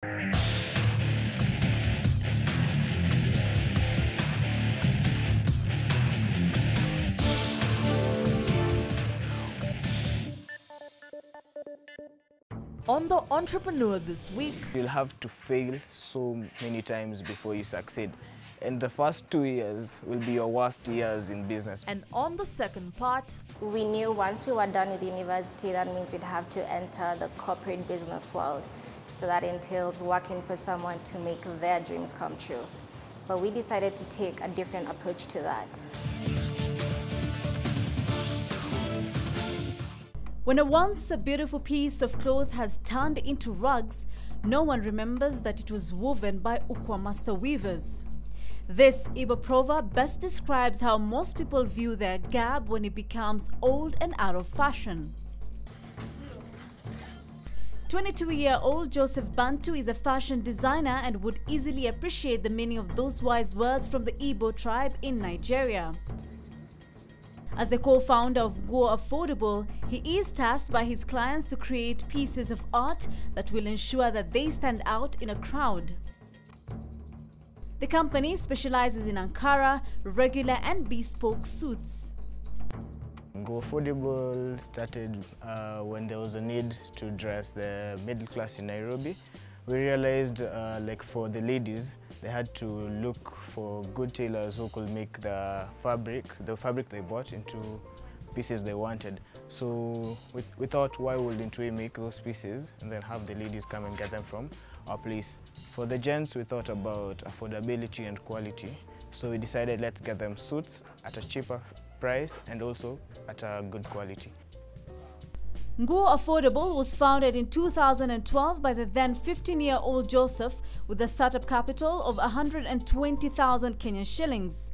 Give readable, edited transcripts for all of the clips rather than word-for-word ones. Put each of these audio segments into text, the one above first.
On the Entrepreneur this week, you'll have to fail so many times before you succeed. And the first 2 years will be your worst years in business. And on the second part, we knew once we were done with university, that means we'd have to enter the corporate business world. So that entails working for someone to make their dreams come true. But we decided to take a different approach to that. when a once a beautiful piece of cloth has turned into rugs, no one remembers that it was woven by Ukwa master weavers. This Igbo proverb best describes how most people view their garb when it becomes old and out of fashion. 22-year-old Joseph Bantu is a fashion designer and would easily appreciate the meaning of those wise words from the Igbo tribe in Nigeria. As the co-founder of Go Affordable, he is tasked by his clients to create pieces of art that will ensure that they stand out in a crowd. The company specializes in Ankara, regular and bespoke suits. Go Affordable started when there was a need to dress the middle class in Nairobi. We realized like for the ladies, they had to look for good tailors who could make the fabric they bought into pieces they wanted. So we thought, why wouldn't we make those pieces and then have the ladies come and get them from our place. For the gents, we thought about affordability and quality. So we decided, let's get them suits at a cheaper price and also at a good quality. Go Affordable was founded in 2012 by the then 15-year-old Joseph with a startup capital of 120,000 Kenyan shillings.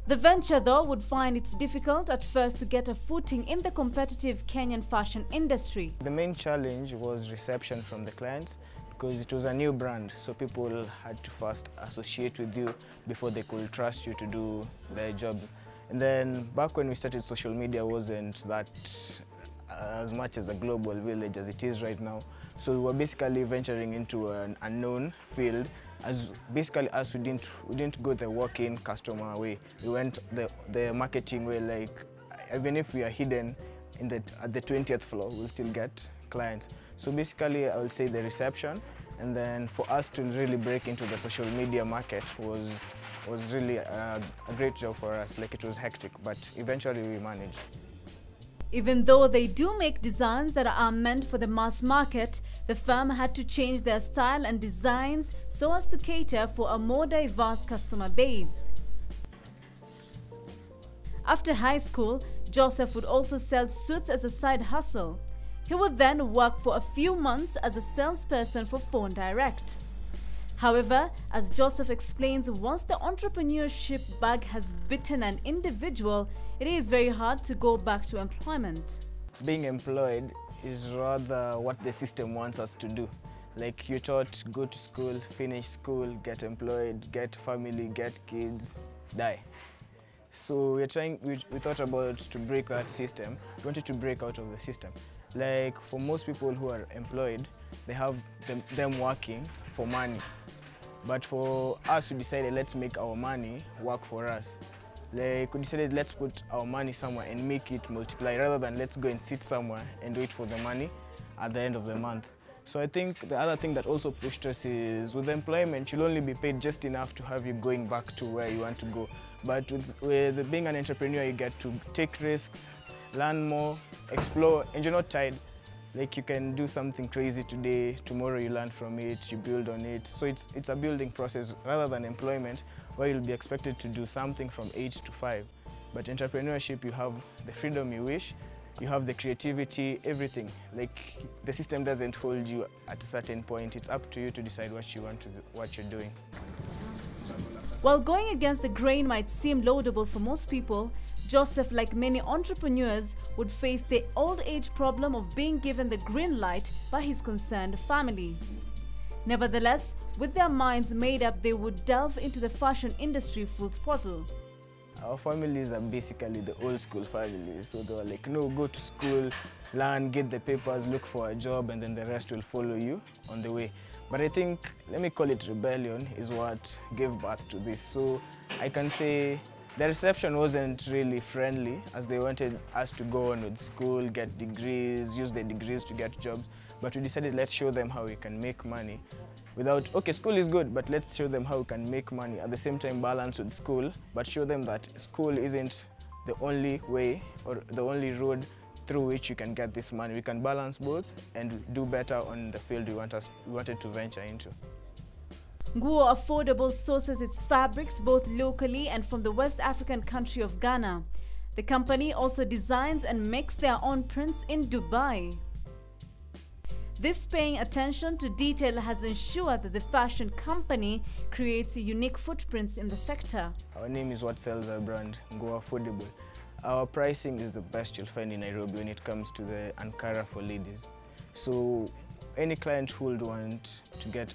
The venture, though, would find it difficult at first to get a footing in the competitive Kenyan fashion industry. The main challenge was reception from the clients because it was a new brand, so people had to first associate with you before they could trust you to do their job. And then back when we started, social media wasn't that as much as a global village as it is right now. So we were basically venturing into an unknown field. As basically as we didn't go the walk-in customer way. We went the marketing way. Like even if we are hidden at the 20th floor, we'll still get clients. So basically, I would say the reception, and then for us to really break into the social media market was really a great job for us. Like it was hectic, but eventually we managed. Even though they do make designs that are meant for the mass market, the firm had to change their style and designs so as to cater for a more diverse customer base. After high school, Joseph would also sell suits as a side hustle. He would then work for a few months as a salesperson for Phone Direct. However, as Joseph explains, once the entrepreneurship bug has bitten an individual, it is very hard to go back to employment. Being employed is rather what the system wants us to do. Like you're taught, go to school, finish school, get employed, get family, get kids, die. So we thought about to break that system. We wanted to break out of the system. Like for most people who are employed, they have them working for money. But for us, we decided let's make our money work for us. Like we decided let's put our money somewhere and make it multiply rather than let's go and sit somewhere and wait for the money at the end of the month. So I think the other thing that also pushed us is with employment, you'll only be paid just enough to have you going back to where you want to go. But with being an entrepreneur, you get to take risks, learn more, explore, and you're not tied. Like you can do something crazy today, tomorrow you learn from it, you build on it. So it's a building process rather than employment where you'll be expected to do something from 8 to 5. But entrepreneurship, you have the freedom you wish, you have the creativity, everything. Like the system doesn't hold you at a certain point. It's up to you to decide what you want to do, what you're doing. While going against the grain might seem laudable for most people, Joseph, like many entrepreneurs, would face the old age problem of being given the green light by his concerned family. Nevertheless, with their minds made up, they would delve into the fashion industry full throttle. Our families are basically the old school families. So they were like, no, go to school, learn, get the papers, look for a job, and then the rest will follow you on the way. But I think, let me call it rebellion, is what gave birth to this. So I can say the reception wasn't really friendly, as they wanted us to go on with school, get degrees, use the degrees to get jobs. But we decided, let's show them how we can make money without, okay, school is good, but let's show them how we can make money. At the same time, balance with school, but show them that school isn't the only way or the only road through which you can get this money. We can balance both and do better on the field we wanted to venture into. Nguo Affordable sources its fabrics both locally and from the West African country of Ghana. The company also designs and makes their own prints in Dubai. This paying attention to detail has ensured that the fashion company creates unique footprints in the sector. Our name is what sells our brand, Nguo Affordable. Our pricing is the best you'll find in Nairobi when it comes to the Ankara for ladies. So any client who would want to get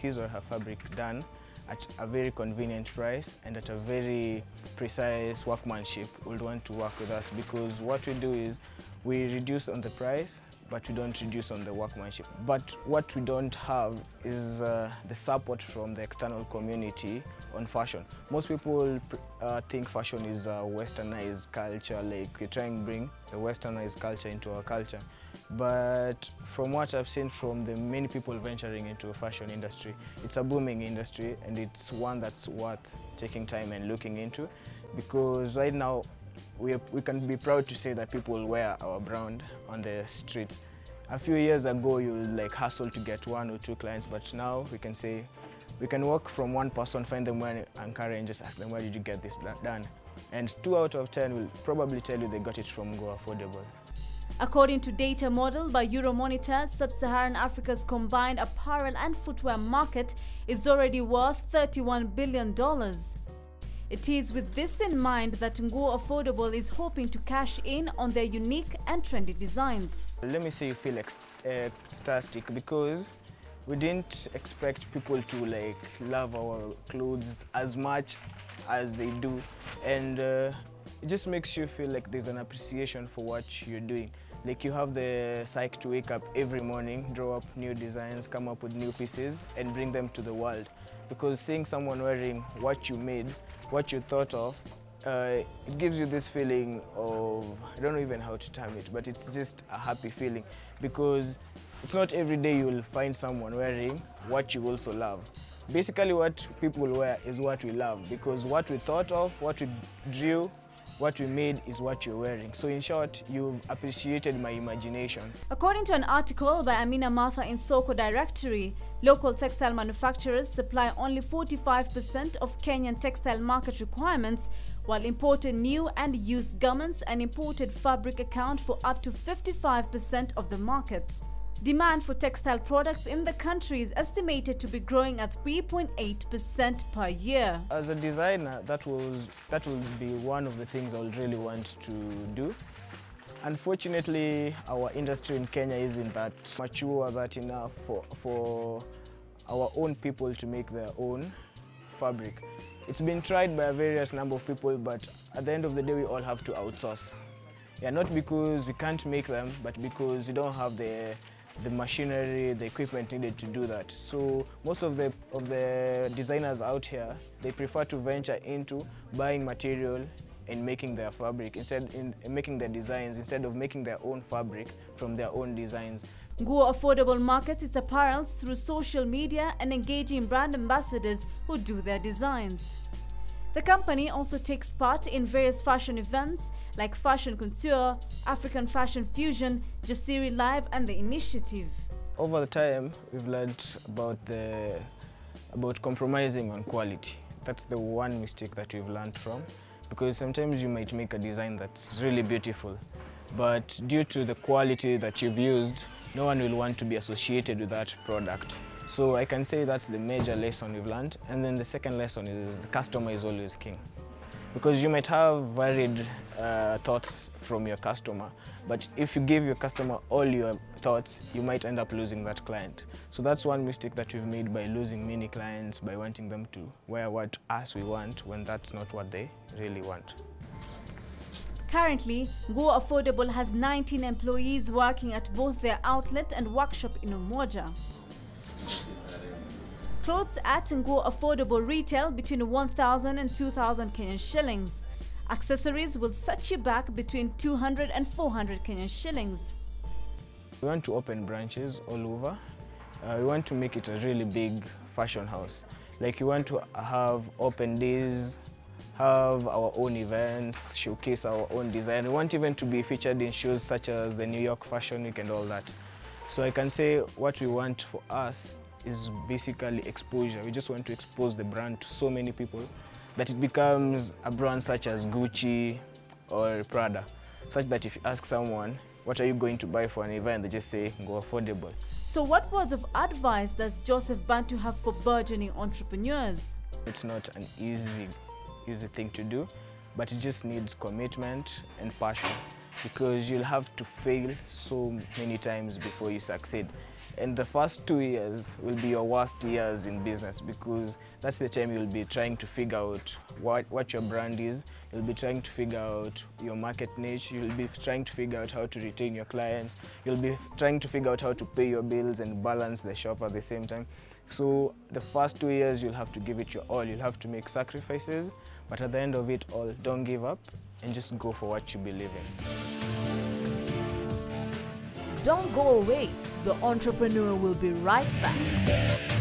his or her fabric done at a very convenient price and at a very precise workmanship would want to work with us, because what we do is we reduce on the price, but we don't reduce on the workmanship. But what we don't have is the support from the external community on fashion. Most people think fashion is a westernized culture, like we try and bring the westernized culture into our culture. But from what I've seen from the many people venturing into a fashion industry, it's a booming industry, and it's one that's worth taking time and looking into, because right now we can be proud to say that people wear our brand on the streets. A few years ago, you like hustle to get 1 or 2 clients, but now we can say we can walk from one person, find them wearing Ankara, and just ask them, where did you get this done? And 2 out of 10 will probably tell you they got it from Nguo Affordable. According to data modeled by Euromonitor, Sub-Saharan Africa's combined apparel and footwear market is already worth $31 billion. It is with this in mind that Nguo Affordable is hoping to cash in on their unique and trendy designs. Let me say you feel ecstatic, because we didn't expect people to like love our clothes as much as they do, and it just makes you feel like there's an appreciation for what you're doing. Like you have the psyche to wake up every morning, draw up new designs, come up with new pieces and bring them to the world. Because seeing someone wearing what you made, what you thought of, it gives you this feeling of, I don't know even how to term it, but it's just a happy feeling, because it's not every day you'll find someone wearing what you also love. Basically what people wear is what we love, because what we thought of, what we drew, what we made is what you're wearing. So in short, you've appreciated my imagination. According to an article by Amina Martha in Soko Directory, local textile manufacturers supply only 45% of Kenyan textile market requirements, while imported new and used garments and imported fabric account for up to 55% of the market. Demand for textile products in the country is estimated to be growing at 3.8% per year. As a designer, that will be one of the things I would really want to do. Unfortunately, our industry in Kenya isn't that mature, that enough for our own people to make their own fabric. It's been tried by a various number of people, but at the end of the day, we all have to outsource. Yeah, not because we can't make them, but because we don't have the machinery, the equipment needed to do that. So most of the designers out here, they prefer to venture into buying material and making their fabric, making their designs, instead of making their own fabric from their own designs. Nguo Affordable markets its apparels through social media and engaging brand ambassadors who do their designs. The company also takes part in various fashion events like Fashion Couture, African Fashion Fusion, Jasiri Live and The Initiative. Over the time, we've learned about compromising on quality. That's the one mistake that we've learned from, because sometimes you might make a design that's really beautiful, but due to the quality that you've used, no one will want to be associated with that product. So I can say that's the major lesson we've learned. And then the second lesson is the customer is always king. Because you might have varied thoughts from your customer, but if you give your customer all your thoughts, you might end up losing that client. So that's one mistake that we've made by losing many clients, by wanting them to wear what we want when that's not what they really want. Currently, Nguo Affordable has 19 employees working at both their outlet and workshop in Umoja. Clothes at Nguo affordable retail between 1,000 and 2,000 Kenyan shillings. Accessories will set you back between 200 and 400 Kenyan shillings. We want to open branches all over. We want to make it a really big fashion house. Like, we want to have open days, have our own events, showcase our own design. We want even to be featured in shows such as the New York Fashion Week and all that. So I can say what we want for us is basically exposure. We just want to expose the brand to so many people that it becomes a brand such as Gucci or Prada, such that if you ask someone, what are you going to buy for an event, they just say, go affordable. So what words of advice does Joseph Bantu have for burgeoning entrepreneurs? It's not an easy thing to do, but it just needs commitment and passion, because you'll have to fail so many times before you succeed. And the first 2 years will be your worst years in business, because that's the time you'll be trying to figure out what your brand is. You'll be trying to figure out your market niche. You'll be trying to figure out how to retain your clients. You'll be trying to figure out how to pay your bills and balance the shop at the same time. So the first 2 years, you'll have to give it your all. You'll have to make sacrifices, but at the end of it all, don't give up and just go for what you believe in. Don't go away. The entrepreneur will be right back.